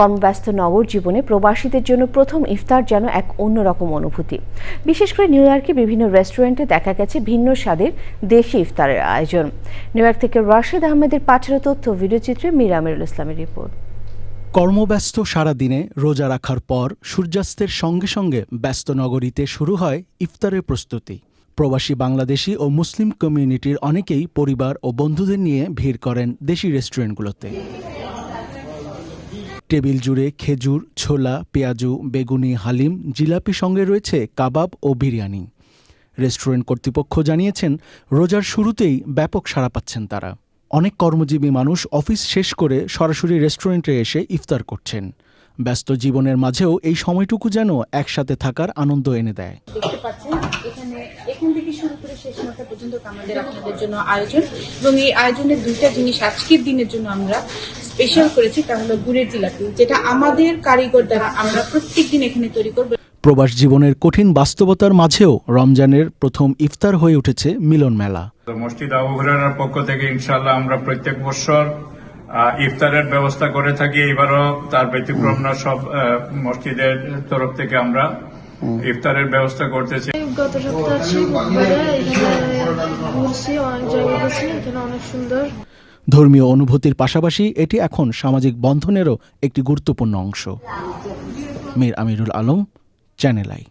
কর্মব্যস্ত নগর জীবনে প্রবাসীদের জন্য প্রথম ইফতার যেন এক অন্যরকম অনুভূতি। বিশেষ করে নিউ ইয়র্কে বিভিন্ন রেস্টুরেন্টে দেখা গেছে ভিন্ন স্বাদের দেশি ইফতারের আয়োজন। নিউ ইয়র্ক থেকে রাশেদ আহমেদের পাঠানো তথ্য ভিডিওচিত্রে মীর আমিরুল ইসলামের রিপোর্ট। কর্মব্যস্ত সারাদিনে রোজা রাখার পর সূর্যাস্তের সঙ্গে সঙ্গে ব্যস্ত নগরীতে শুরু হয় ইফতারের প্রস্তুতি। প্রবাসী বাংলাদেশি ও মুসলিম কমিউনিটির অনেকেই পরিবার ও বন্ধুদের নিয়ে ভিড় করেন দেশি রেস্টুরেন্টগুলোতে। টেবিল জুড়ে খেজুর, ছোলা, পেঁয়াজু, বেগুনি, হালিম, জিলাপি সঙ্গে রয়েছে কাবাব ও বিরিয়ানি। রেস্টুরেন্ট কর্তৃপক্ষ জানিয়েছেন, রোজার শুরুতেই ব্যাপক সাড়া পাচ্ছেন তারা। অনেক কর্মজীবী মানুষ অফিস শেষ করে সরাসরি রেস্টুরেন্টে এসে ইফতার করছেন। ব্যস্ত জীবনের মাঝেও এই সময়টুকু যেন একসাথে থাকার আনন্দ এনে দেয়। দেখতে পাচ্ছেন এখান থেকে শুরু করে শেষ নটা পর্যন্ত আমাদের আপনাদের জন্য আয়োজন, এবং এই আয়োজনের দুইটা জিনিস আজকের দিনের জন্য আমরা স্পেশাল করেছি, তা হলো গুড়ের জিলাপি, যেটা আমাদের কারিগর দ্বারা আমরা প্রত্যেকদিন এখানে তৈরি করব। প্রবাস জীবনের কঠিন বাস্তবতার মাঝেও রমজানের প্রথম ইফতার হয়ে উঠেছে মিলন মেলা। মসজিদ আবু হুরায়রার পক্ষ থেকে ইনশাআল্লাহ আমরা প্রত্যেক বছর ইফতারের ব্যবস্থা করে থাকি। এবারও তার ব্যতিক্রম না, সব মসজিদের তরফ থেকে আমরা ইফতারের ব্যবস্থা করতেছি। গত সপ্তাহে আছি বুধবারে, এখানে ঘুরছি, অনেক জায়গায় গেছি, এখানে অনেক সুন্দর। ধর্মীয় অনুভূতির পাশাপাশি এটি এখন সামাজিক বন্ধনেরও একটি গুরুত্বপূর্ণ অংশ। মীর আমিরুল আলম, চ্যানেল আই।